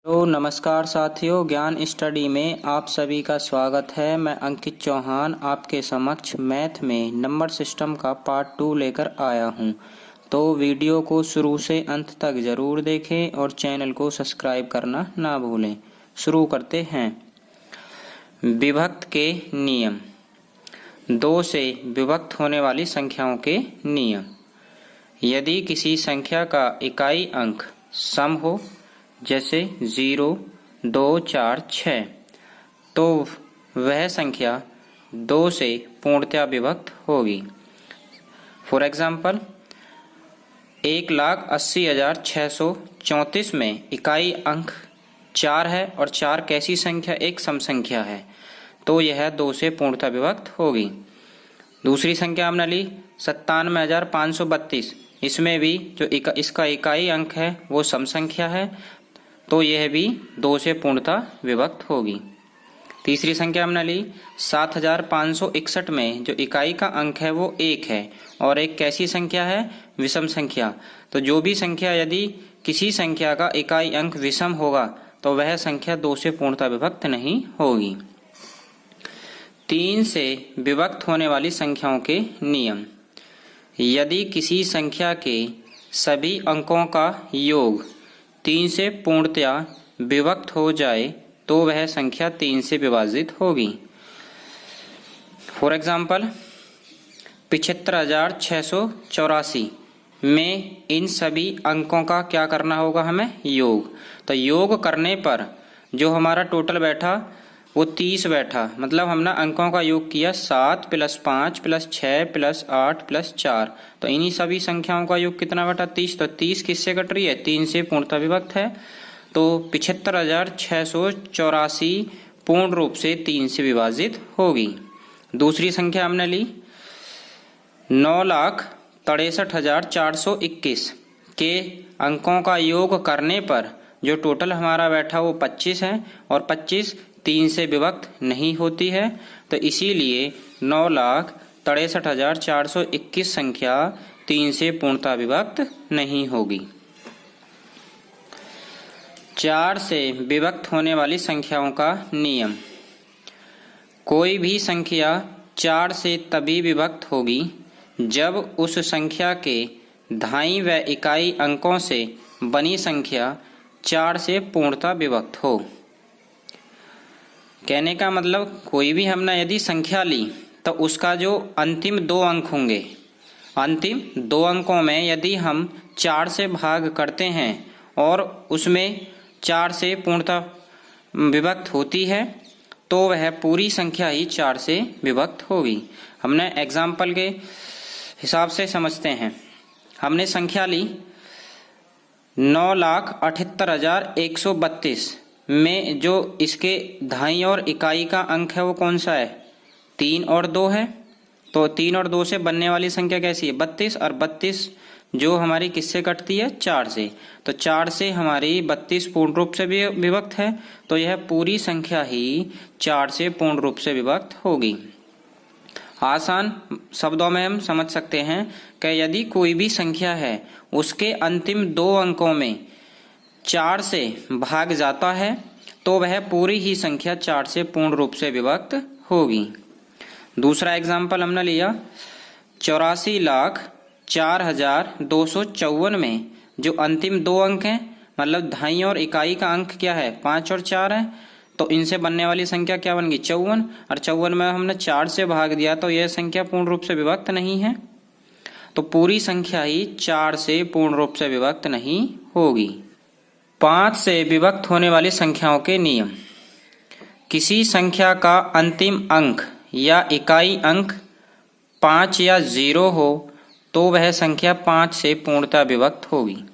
तो नमस्कार साथियों, ज्ञान स्टडी में आप सभी का स्वागत है। मैं अंकित चौहान आपके समक्ष मैथ में नंबर सिस्टम का पार्ट 2 लेकर आया हूं। तो वीडियो को शुरू से अंत तक ज़रूर देखें और चैनल को सब्सक्राइब करना ना भूलें। शुरू करते हैं। विभक्त के नियम। 2 से विभक्त होने वाली संख्याओं के नियम। यदि किसी संख्या का इकाई अंक सम हो, जैसे 0, 2, 4, 6, तो वह संख्या 2 से पूर्णतया विभक्त होगी। फॉर एग्जाम्पल, 1,80,634 में इकाई अंक 4 है और 4 कैसी संख्या? एक सम संख्या है, तो यह 2 से पूर्णतया विभक्त होगी। दूसरी संख्या हमने ली 97,532, इसमें भी जो इसका इकाई अंक है वो सम संख्या है, तो यह भी 2 से पूर्णतः विभक्त होगी। तीसरी संख्या हमने ली 7,561 में जो इकाई का अंक है वो 1 है और एक कैसी संख्या है? विषम संख्या। तो जो भी संख्या यदि किसी संख्या का इकाई अंक विषम होगा तो वह संख्या 2 से पूर्णतः विभक्त नहीं होगी। 3 से विभक्त होने वाली संख्याओं के नियम। यदि किसी संख्या के सभी अंकों का योग 3 से पूर्णतया विभक्त हो जाए तो वह संख्या 3 से विभाजित होगी। फॉर एग्जाम्पल, 75,684 में इन सभी अंकों का क्या करना होगा? हमें योग। तो योग करने पर जो हमारा टोटल बैठा वो 30 बैठा, मतलब हमने अंकों का योग किया 7 + 5 + 6 + 8 + 4, तो इन्हीं सभी संख्याओं का योग कितना बैठा? 30। तो 30 किससे कट रही है? 3 से पूर्णतः विभक्त है, तो 75,684 पूर्ण रूप से 3 से विभाजित होगी। दूसरी संख्या हमने ली 9,63,421 के अंकों का योग करने पर जो टोटल हमारा बैठा वो 25 है और 25 3 से विभक्त नहीं होती है, तो इसीलिए 9,63,421 संख्या 3 से पूर्णतः विभक्त नहीं होगी। 4 से विभक्त होने वाली संख्याओं का नियम। कोई भी संख्या 4 से तभी विभक्त होगी जब उस संख्या के धाई व इकाई अंकों से बनी संख्या 4 से पूर्णतः विभक्त हो। कहने का मतलब, कोई भी हमने यदि संख्या ली तो उसका जो अंतिम 2 अंक होंगे, अंतिम 2 अंकों में यदि हम 4 से भाग करते हैं और उसमें 4 से पूर्णतः विभक्त होती है तो वह पूरी संख्या ही 4 से विभक्त होगी। हमने एग्जाम्पल के हिसाब से समझते हैं। हमने संख्या ली 9,78,132 में जो इसके धाई और इकाई का अंक है वो कौन सा है? 3 और 2 है, तो 3 और 2 से बनने वाली संख्या कैसी है? 32, और 32 जो हमारी किससे कटती है? 4 से। तो 4 से हमारी 32 पूर्ण रूप से भी विभक्त है, तो यह पूरी संख्या ही 4 से पूर्ण रूप से विभक्त होगी। आसान शब्दों में हम समझ सकते हैं कि यदि कोई भी संख्या है उसके अंतिम 2 अंकों में 4 से भाग जाता है तो वह पूरी ही संख्या 4 से पूर्ण रूप से विभक्त होगी। दूसरा एग्जाम्पल हमने लिया 84,04,254 में जो अंतिम 2 अंक हैं, मतलब धाई और इकाई का अंक क्या है? 5 और 4 है, तो इनसे बनने वाली संख्या क्या बन गई? 54, और 54 में हमने 4 से भाग दिया तो यह संख्या पूर्ण रूप से विभक्त नहीं है, तो पूरी संख्या ही 4 से पूर्ण रूप से विभक्त नहीं होगी। 5 से विभक्त होने वाली संख्याओं के नियम। किसी संख्या का अंतिम अंक या इकाई अंक 5 या 0 हो तो वह संख्या 5 से पूर्णतः विभक्त होगी।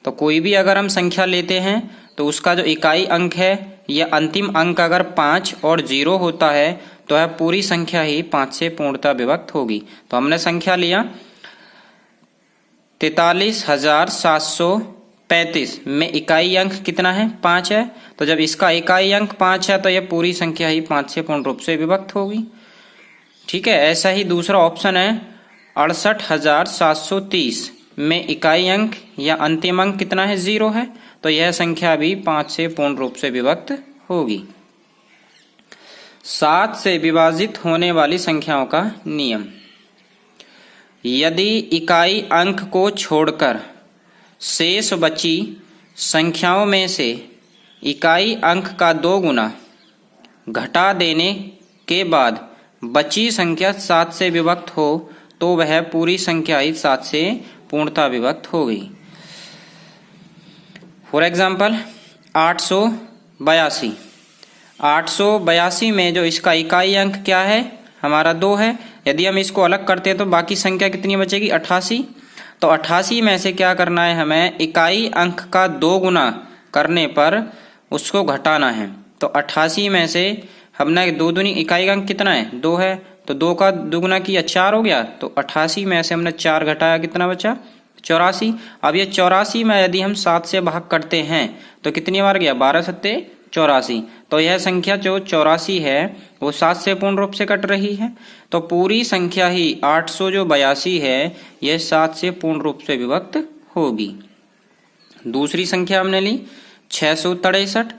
तो कोई भी अगर हम संख्या लेते हैं तो उसका जो इकाई अंक है या अंतिम अंक अगर 5 और 0 होता है तो वह पूरी संख्या ही 5 से पूर्णतः विभक्त होगी। तो हमने संख्या लिया 43,735 में इकाई अंक कितना है? 5 है, तो जब इसका इकाई अंक 5 है तो यह पूरी संख्या ही 5 से पूर्ण रूप से विभक्त होगी। ठीक है। ऐसा ही दूसरा ऑप्शन है 68,730 में इकाई अंक या अंतिम अंक कितना है, 0 है, तो यह संख्या भी 5 से पूर्ण रूप से विभक्त होगी। 7 से विभाजित होने वाली संख्याओं का नियम। यदि इकाई अंक को छोड़कर शेष बची संख्याओं में से इकाई अंक का 2 गुना घटा देने के बाद बची संख्या 7 से विभक्त हो तो वह पूरी संख्या ही 7 से पूर्णतः विभक्त होगी। For example 882। 882 में जो इसका इकाई अंक क्या है, हमारा 2 है। यदि हम इसको अलग करते हैं तो बाकी संख्या कितनी बचेगी, 88। तो 88 में से क्या करना है, हमें इकाई अंक का 2 गुना करने पर उसको घटाना है। तो 88 में से हमने 2 दूनी इकाई अंक कितना है, 2 है, तो 2 का 2 गुना किया 4 हो गया। तो 88 में से हमने 4 घटाया, कितना बचा, 84। अब ये 84 में यदि हम 7 से भाग करते हैं तो कितनी बार गया, 12 सत्ते 84। तो यह संख्या जो 84 है वो 7 से पूर्ण रूप से कट रही है। तो पूरी संख्या ही 882 है, यह 7 से पूर्ण रूप से विभक्त होगी। दूसरी संख्या हमने ली 663।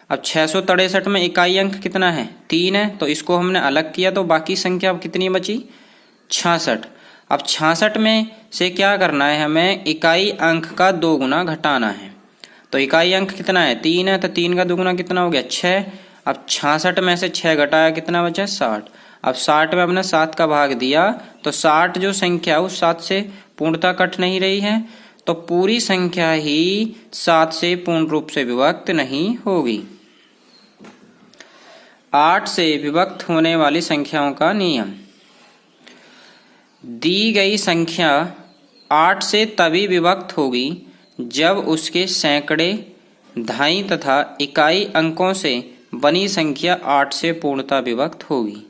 अब 663 में इकाई अंक कितना है, 3 है, तो इसको हमने अलग किया तो बाकी संख्या अब कितनी बची, 66। अब 66 में से क्या करना है, हमें इकाई अंक का 2 गुना घटाना है। तो इकाई अंक कितना है, 3 है, तो 3 का 2 गुना कितना हो गया, 6। अब 66 में से 6 घटाया, कितना बचा, 60। अब 60 में हमने 7 का भाग दिया तो 60 जो संख्या उस 7 से पूर्णतः कट नहीं रही है, तो पूरी संख्या ही 7 से पूर्ण रूप से विभक्त नहीं होगी। 8 से विभक्त होने वाली संख्याओं का नियम। दी गई संख्या 8 से तभी विभक्त होगी जब उसके सैकड़े, दहाई तथा इकाई अंकों से बनी संख्या 8 से पूर्णतः विभक्त होगी।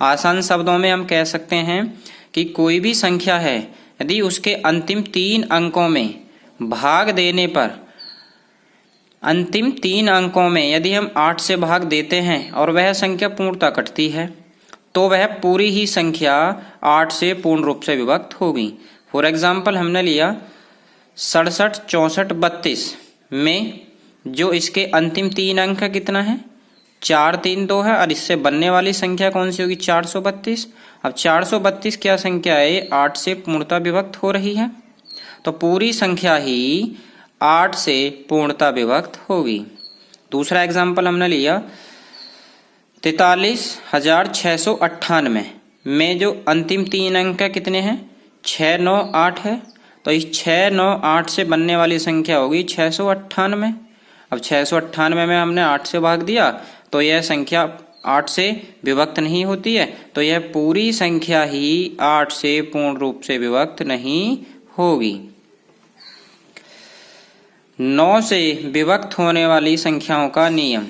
आसान शब्दों में हम कह सकते हैं कि कोई भी संख्या है, यदि उसके अंतिम 3 अंकों में भाग देने पर, अंतिम 3 अंकों में यदि हम 8 से भाग देते हैं और वह संख्या पूर्णतः कटती है तो वह पूरी ही संख्या 8 से पूर्ण रूप से विभक्त होगी। फॉर एग्जाम्पल हमने लिया 67, 64, 32 में जो इसके अंतिम 3 अंक कितना है, 4, 3, 2 है, और इससे बनने वाली संख्या कौन सी होगी, 432। अब 432 क्या संख्या है, 8 से पूर्णतः विभक्त हो रही है, तो पूरी संख्या ही 8 से पूर्णतः विभक्त होगी। दूसरा एग्जाम्पल हमने लिया 43,698 में जो अंतिम 3 अंक कितने हैं, 6, 9, 8 है, तो इस 6, 9, 8 से बनने वाली संख्या होगी 698। अब 698 में हमने 8 से भाग दिया तो यह संख्या 8 से विभक्त नहीं होती है, तो यह पूरी संख्या ही 8 से पूर्ण रूप से विभक्त नहीं होगी। 9 से विभक्त होने वाली संख्याओं का नियम।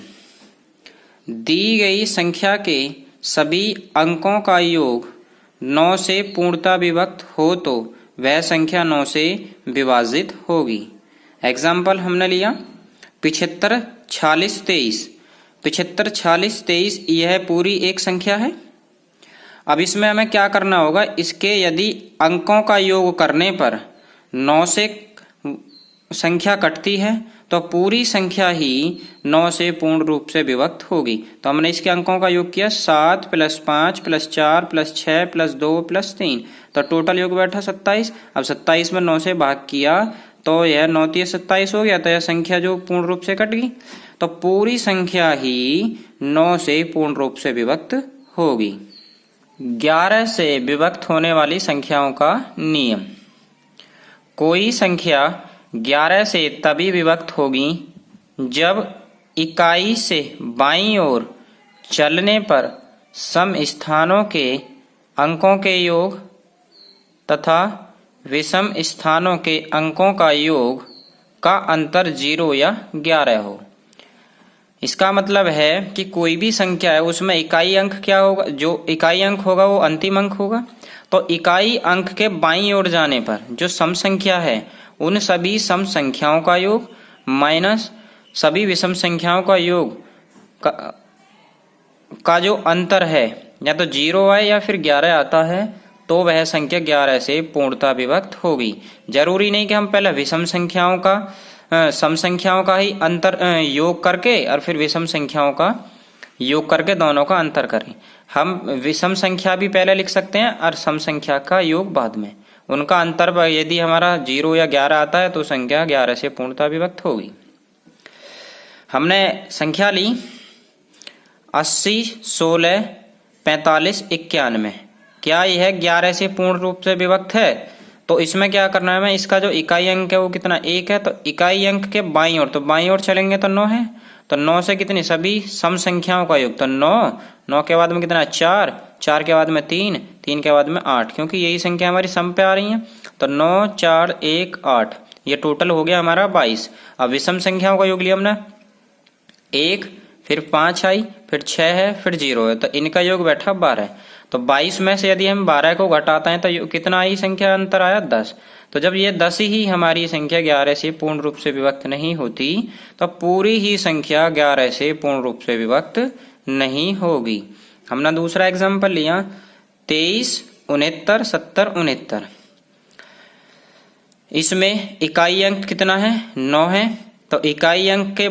दी गई संख्या के सभी अंकों का योग 9 से पूर्णतः विभक्त हो तो वह संख्या 9 से विभाजित होगी। एग्जाम्पल हमने लिया 75, 46, 23। 75, 46, 23 यह पूरी एक संख्या है। अब इसमें हमें क्या करना होगा, इसके यदि अंकों का योग करने पर 9 से संख्या कटती है तो पूरी संख्या ही 9 से पूर्ण रूप से विभक्त होगी। तो हमने इसके अंकों का योग किया 7 + 5 + 4 + 6 + 2 + 3, तो टोटल योग बैठा 27। अब 27 में 9 से भाग किया तो यह 9 × 3 = 27 हो गया, तो यह संख्या जो पूर्ण रूप से कट गई, तो पूरी संख्या ही 9 से पूर्ण रूप से विभक्त होगी। 11 से विभक्त होने वाली संख्याओं का नियम। कोई संख्या 11 से तभी विभक्त होगी जब इकाई से बाईं ओर चलने पर सम स्थानों के अंकों के योग तथा विषम स्थानों के अंकों का योग का अंतर 0 या 11 हो। इसका मतलब है कि कोई भी संख्या है उसमें इकाई अंक क्या होगा, जो इकाई अंक होगा वो अंतिम अंक होगा। तो इकाई अंक के बाईं ओर जाने पर जो सम संख्या है उन सभी सम संख्याओं का योग माइनस सभी विषम संख्याओं का योग का जो अंतर है या तो 0 है या फिर 11 आता है, तो वह संख्या 11 से पूर्णतः विभक्त होगी। जरूरी नहीं कि हम पहले विषम संख्याओं का सम संख्याओं का ही अंतर योग करके और फिर विषम संख्याओं का योग करके दोनों का अंतर करें। हम विषम संख्या भी पहले लिख सकते हैं और सम संख्या का योग बाद में। उनका अंतर यदि हमारा 0 या 11 आता है तो संख्या 11 से पूर्णतः विभक्त होगी। हमने संख्या ली 80, 16, 45, 91। क्या यह 11 से पूर्ण रूप से विभक्त है? तो इसमें क्या करना है, हमें इसका जो इकाई अंक है वो कितना 1 है, तो इकाई अंक के बाईं ओर, तो बाईं ओर चलेंगे तो 9 है, तो 9 से कितनी सभी सम संख्याओं का योग, तो 9, 9 के बाद में कितना 4, 4 के बाद में 3, 3 के बाद में 8, क्योंकि यही संख्या हमारी सम पे आ रही है। तो 9, 4, 1, 8, ये टोटल हो गया हमारा 22। अब विषम संख्याओं का योग लिया हमने 1, फिर 5 आई, फिर 6 है, फिर 0 है, तो इनका योग बैठा 12। तो 22 में से यदि हम 12 को घटाते हैं तो कितना आई संख्या अंतर आया 10। तो जब ये 10 ही हमारी संख्या 11 से पूर्ण रूप से विभक्त नहीं होती तो पूरी ही संख्या 11 से पूर्ण रूप से विभक्त नहीं होगी। हमने दूसरा एग्जाम्पल लिया 23, 69, 70, 69। इसमें इकाई अंक कितना है 9 है, तो इकाई अंक के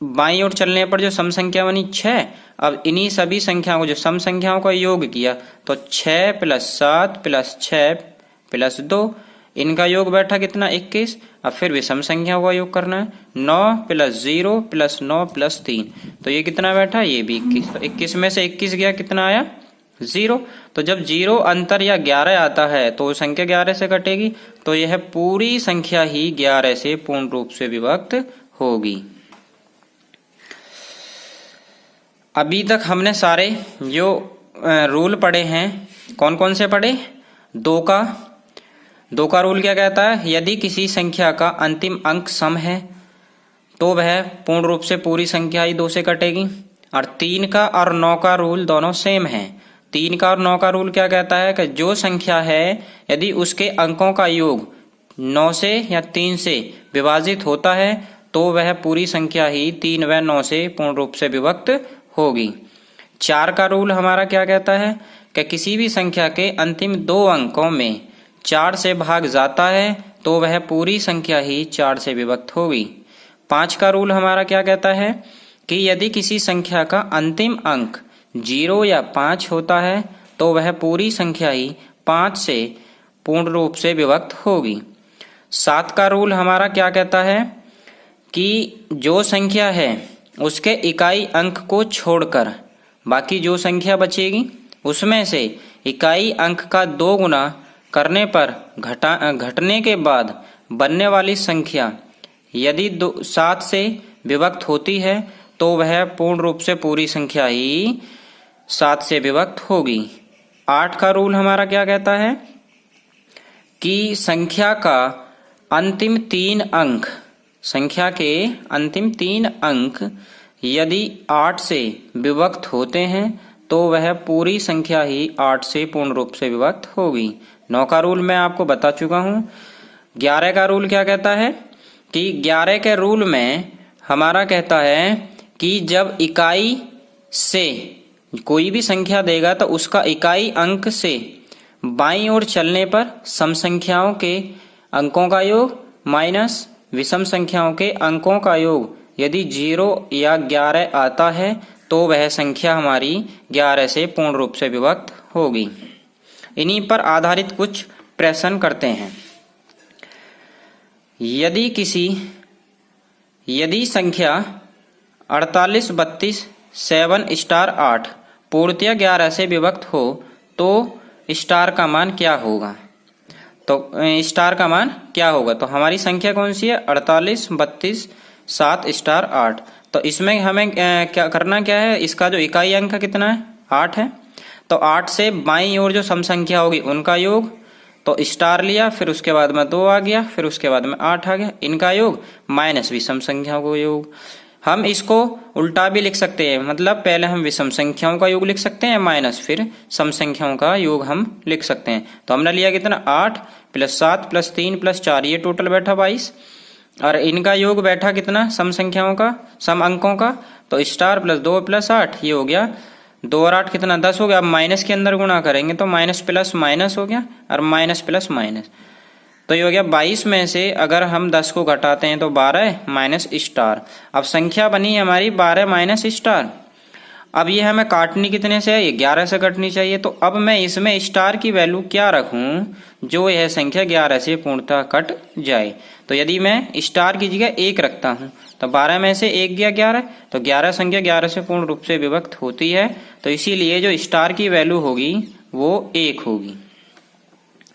बाईं ओर चलने पर जो सम संख्या बनी 6। अब इन्हीं सभी संख्याओं को जो सम संख्याओं का योग किया तो 6 + 7 + 6 + 2, इनका योग बैठा कितना 21। अब फिर विषम संख्याओं का योग करना है 9 + 0 + 9 + 3, तो ये कितना बैठा, ये भी 21। तो 21 में से 21 गया, कितना आया 0। तो जब 0 अंतर या 11 आता है तो संख्या 11 से कटेगी, तो यह पूरी संख्या ही 11 से पूर्ण रूप से विभक्त होगी। अभी तक हमने सारे जो रूल पढ़े हैं, कौन कौन से पढ़े? 2 का रूल क्या कहता है, यदि किसी संख्या का अंतिम अंक सम है तो वह पूर्ण रूप से पूरी संख्या ही 2 से कटेगी। और 3 का और 9 का रूल दोनों सेम है। 3 का और 9 का रूल क्या कहता है कि जो संख्या है यदि उसके अंकों का योग 9 से या 3 से विभाजित होता है तो वह पूरी संख्या ही 3 व 9 से पूर्ण रूप से विभक्त होगी। 4 का रूल हमारा क्या कहता है कि किसी भी संख्या के अंतिम 2 अंकों में 4 से भाग जाता है तो वह पूरी संख्या ही 4 से विभक्त होगी। 5 का रूल हमारा क्या कहता है कि यदि किसी संख्या का अंतिम अंक 0 या 5 होता है तो वह पूरी संख्या ही 5 से पूर्ण रूप से विभक्त होगी। 7 का रूल हमारा क्या कहता है कि जो संख्या है उसके इकाई अंक को छोड़कर बाकी जो संख्या बचेगी उसमें से इकाई अंक का 2 गुना करने पर घटने के बाद बनने वाली संख्या यदि 7 से विभक्त होती है तो वह पूर्ण रूप से पूरी संख्या ही 7 से विभक्त होगी। 8 का रूल हमारा क्या कहता है कि संख्या का अंतिम 3 अंक, संख्या के अंतिम 3 अंक यदि 8 से विभक्त होते हैं तो वह पूरी संख्या ही 8 से पूर्ण रूप से विभक्त होगी। 9 का रूल मैं आपको बता चुका हूँ। 11 का रूल क्या कहता है कि 11 के रूल में हमारा कहता है कि जब इकाई से कोई भी संख्या देगा तो उसका इकाई अंक से बाईं ओर चलने पर सम संख्याओं के अंकों का योग माइनस विषम संख्याओं के अंकों का योग यदि 0 या 11 आता है तो वह संख्या हमारी 11 से पूर्ण रूप से विभक्त होगी। इन्हीं पर आधारित कुछ प्रश्न करते हैं। यदि संख्या 48, 32, 7 स्टार 8 पूर्णतया 11 से विभक्त हो तो स्टार का मान क्या होगा? तो स्टार का मान क्या होगा? तो हमारी संख्या कौन सी है? 48, 32, 7 स्टार 8। तो इसमें हमें क्या करना क्या है, इसका जो इकाई अंक कितना है 8 है, तो 8 से बाईं ओर जो सम संख्या होगी उनका योग, तो स्टार लिया, फिर उसके बाद में 2 आ गया, फिर उसके बाद में 8 आ गया, इनका योग माइनस विषम संख्याओं का योग। हम इसको उल्टा भी लिख सकते हैं, मतलब पहले हम विषम संख्याओं का योग लिख सकते हैं माइनस फिर सम संख्याओं का योग हम लिख सकते हैं। तो हमने लिया कितना 8 + 7 + 3 + 4, ये टोटल बैठा 22, और इनका योग बैठा कितना सम संख्याओं का, सम अंकों का, तो स्टार +2 + 8 ये हो गया 2 और 8 कितना 10 हो गया। अब माइनस के अंदर गुणा करेंगे तो माइनस प्लस माइनस हो गया और माइनस प्लस माइनस, तो ये हो गया 22 में से अगर हम 10 को घटाते हैं तो 12 माइनस स्टार। अब संख्या बनी हमारी 12 माइनस स्टार। अब ये हमें काटनी कितने से है, ये 11 से कटनी चाहिए। तो अब मैं इसमें स्टार की वैल्यू क्या रखूं जो यह संख्या 11 से पूर्णतः कट जाए। तो यदि मैं स्टार की जगह 1 रखता हूं तो 12 में से 1 गया 11, तो 11 संख्या 11 से पूर्ण रूप से विभक्त होती है, तो इसीलिए जो स्टार की वैल्यू होगी वो 1 होगी।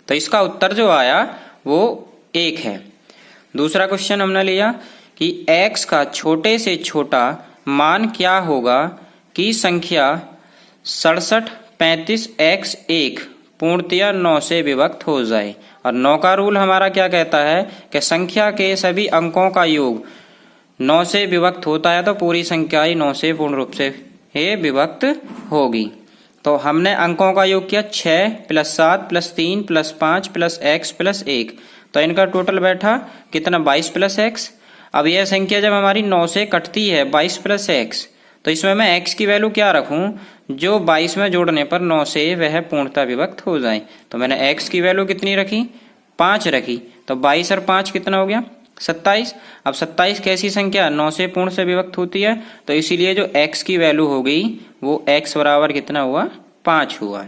तो इसका उत्तर जो आया वो 1 है। दूसरा क्वेश्चन हमने लिया कि x का छोटे से छोटा मान क्या होगा कि संख्या 67 35 x 1 पूर्णतया 9 से विभक्त हो जाए। और 9 का रूल हमारा क्या कहता है कि संख्या के सभी अंकों का योग 9 से विभक्त होता है तो पूरी संख्या ही 9 से पूर्ण रूप से विभक्त होगी। तो हमने अंकों का योग किया 6 + 7 + 3 + 5 + x + 1, तो इनका टोटल बैठा कितना 22 + x। अब यह संख्या जब हमारी 9 से कटती है 22 + x, तो इसमें मैं x की वैल्यू क्या रखूं जो 22 में जोड़ने पर 9 से वह पूर्णतः विभक्त हो जाए। तो मैंने x की वैल्यू कितनी रखी 5 रखी, तो 22 और 5 कितना हो गया 27। अब 27 कैसी संख्या 9 से पूर्ण से विभक्त होती है, तो इसीलिए जो x की वैल्यू हो गई वो x बराबर कितना हुआ 5 हुआ।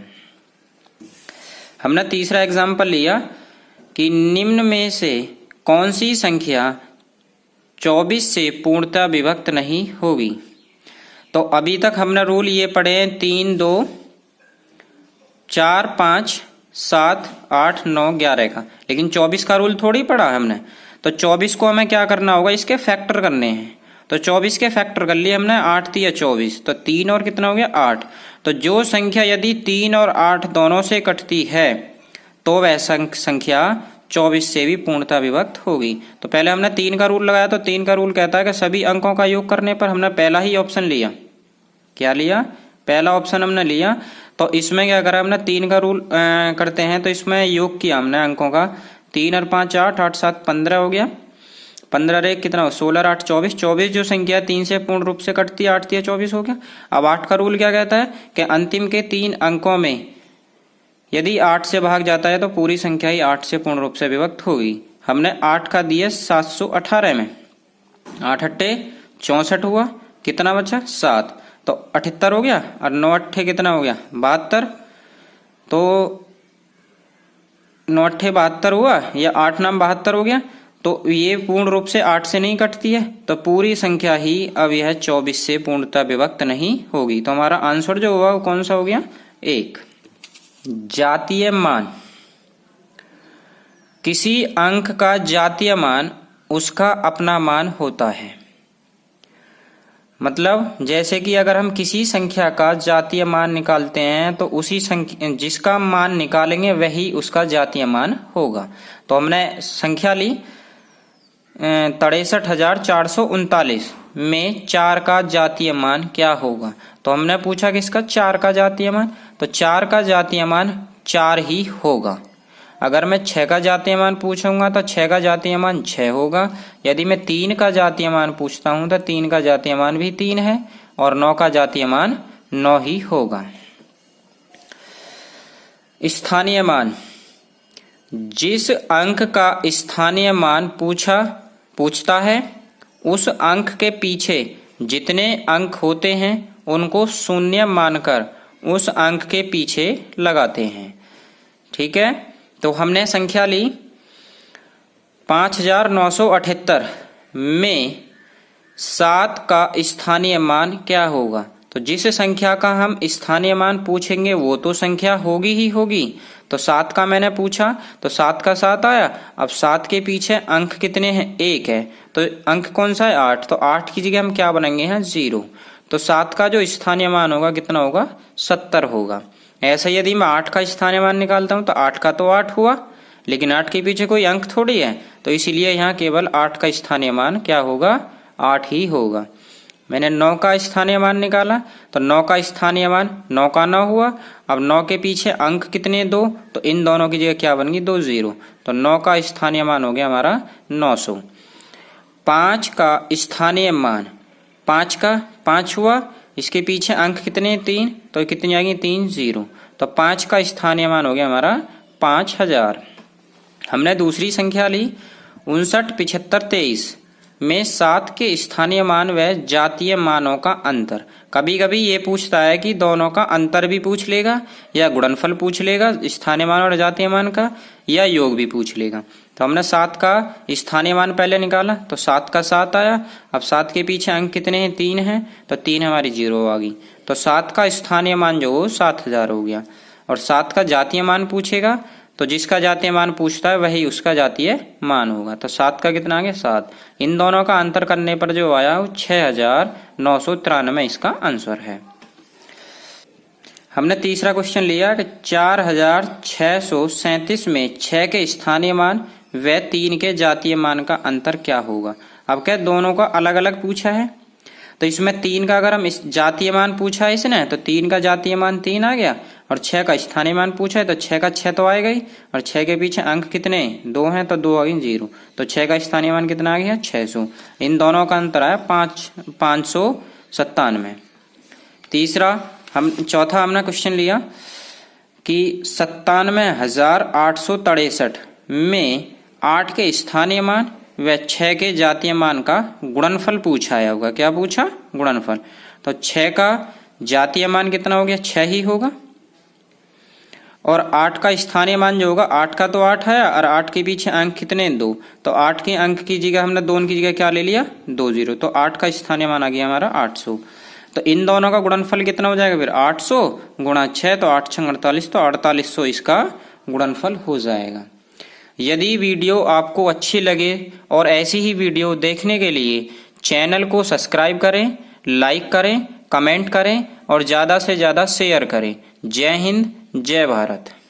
हमने तीसरा एग्जाम्पल लिया कि निम्न में से कौन सी संख्या 24 से पूर्णतः विभक्त नहीं होगी। तो अभी तक हमने रूल ये पढ़े हैं 3 2 4 5 7 8 9 11 का, लेकिन 24 का रूल थोड़ी पढ़ा हमने। तो 24 को हमें क्या करना होगा इसके फैक्टर करने हैं। तो 24 के फैक्टर कर लिए हमने 8 3 24, तो 3 और कितना हो गया 8। तो जो संख्या यदि 3 और 8 दोनों से कटती है तो वह संख्या 24 से भी पूर्णतः विभक्त होगी। तो पहले हमने 3 का रूल लगाया, तो 3 का रूल कहता है कि सभी अंकों का योग करने पर हमने पहला ही ऑप्शन लिया। क्या लिया पहला ऑप्शन हमने लिया। तो इसमें क्या करा हमने 3 का रूल करते हैं, तो इसमें योग किया हमने अंकों का 3 और 5 8 8 7 15 हो गया। 15 रे कितना हो 16 8 24, 24 जो संख्या 3 से पूर्ण रूप से कटती है 8 3 24 हो गया। अब 8 का रूल क्या कहता है कि अंतिम के 3 अंकों में यदि 8 से भाग जाता है तो पूरी संख्या ही 8 से पूर्ण रूप से विभक्त होगी। हमने 8 का दिया 718 में, 8 8 64 हुआ, कितना बचा 7, तो 78 हो गया और 9 8 कितना हो गया 72, तो 9 8 72 हुआ या 8 9 72 हो गया। तो ये पूर्ण रूप से 8 से नहीं कटती है, तो पूरी संख्या ही अब यह 24 से पूर्णतः विभक्त नहीं होगी। तो हमारा आंसर जो हुआ वो कौन सा हो गया 1। जातीय मान, किसी अंक का जातीय मान उसका अपना मान होता है। मतलब जैसे कि अगर हम किसी संख्या का जातीय मान निकालते हैं तो उसी संख्या जिसका मान निकालेंगे वही उसका जातीय मान होगा। तो हमने संख्या ली 63,439 में 4 का जातीय मान क्या होगा। तो हमने पूछा कि इसका 4 का जातीय मान, तो 4 का जातीय मान 4 ही होगा। अगर मैं 6 का जातीय मान पूछूंगा तो 6 का जातीय मान 6 होगा। यदि मैं 3 का जातीय मान पूछता हूं तो 3 का जातीय मान भी 3 है और 9 का जातीय मान 9 ही होगा। स्थानीय मान, जिस अंक का स्थानीय मान पूछता है उस अंक के पीछे जितने अंक होते हैं उनको शून्य मानकर उस अंक के पीछे लगाते हैं। ठीक है, तो हमने संख्या ली 5978 में 7 का स्थानीय मान क्या होगा। तो जिस संख्या का हम स्थानीय मान पूछेंगे वो तो संख्या होगी ही होगी। तो 7 का मैंने पूछा तो 7 का 7 आया। अब 7 के पीछे अंक कितने हैं 1 है, तो अंक कौन सा है 8, तो 8 की जगह हम क्या बनाएंगे हैं 0। तो 7 का जो स्थानीय मान होगा कितना होगा 70 होगा। ऐसा यदि मैं 8 का स्थानीय मान निकालता हूं तो 8 का तो 8 हुआ, लेकिन 8 के पीछे कोई अंक थोड़ी है, तो इसीलिए यहाँ केवल 8 का स्थानीय मान क्या होगा 8 ही होगा। मैंने 9 का स्थानीय मान निकाला तो 9 का स्थानीय मान 9 का 9 हुआ। अब 9 के पीछे अंक कितने 2, तो इन दोनों की जगह क्या बन गई 2 0, तो 9 का स्थानीय मान हो गया हमारा 900। 5 का स्थानीय मान 5 का 5 हुआ, इसके पीछे अंक कितने 3, तो कितनी आ गई 3 0। तो 5 का स्थानीय मान हो गया हमारा 5000। हमने दूसरी संख्या ली 59 75 23 में 7 के स्थानीय मान व जातीय मानों का अंतर। कभी कभी ये पूछता है कि दोनों का अंतर भी पूछ लेगा या गुणनफल पूछ लेगा स्थानीय मान और जातीय मान का, या योग भी पूछ लेगा। तो हमने 7 का स्थानीय मान पहले निकाला तो 7 का 7 आया। अब 7 के पीछे अंक कितने हैं 3 हैं, तो 3 हमारी 0 आ गई। तो 7 का स्थानीय मान जो हो 7000 हो गया। और 7 का जातीय मान पूछेगा तो जिसका जातीय मान पूछता है वही उसका जातीय मान होगा। तो 7 का कितना आ गया 7। इन दोनों का अंतर करने पर जो आया वो 6993 इसका आंसर है। हमने तीसरा क्वेश्चन लिया कि 4637 में 6 के स्थानीय मान व 3 के जातीय मान का अंतर क्या होगा। अब क्या दोनों का अलग अलग पूछा है, तो इसमें 3 का अगर हम इस जातीय मान पूछा है इसने तो 3 का जातीय मान 3 आ गया, और 6 का स्थानीय मान पूछा है तो 6 का 6 तो आएगा ही, और 6 के पीछे अंक कितने 2 हैं तो 2 आ गई 0। तो 6 का स्थानीय मान कितना आ गया 600। इन दोनों का अंतर है 597। चौथा हमने क्वेश्चन लिया कि 97,863 में 8 के स्थानीय मान व 6 के जातीय मान का गुणनफल पूछा होगा। क्या पूछा गुणनफल। तो 6 का जातीय मान कितना हो गया 6 ही होगा, और 8 का स्थानीय मान जो होगा 8 का तो 8 है, और 8 के पीछे अंक कितने 2, तो 8 के अंक की जगह हमने 2 की जगह क्या ले लिया 2 0। तो 8 का स्थानीय मान आ गया हमारा 800। तो इन दोनों का गुणनफल कितना हो जाएगा फिर 800 गुणा 6 तो 8 6 48, तो 4800 इसका गुणनफल हो जाएगा। यदि वीडियो आपको अच्छी लगे और ऐसी ही वीडियो देखने के लिए चैनल को सब्सक्राइब करें, लाइक करें, कमेंट करें और ज़्यादा से ज़्यादा शेयर करें। जय हिंद, जय भारत।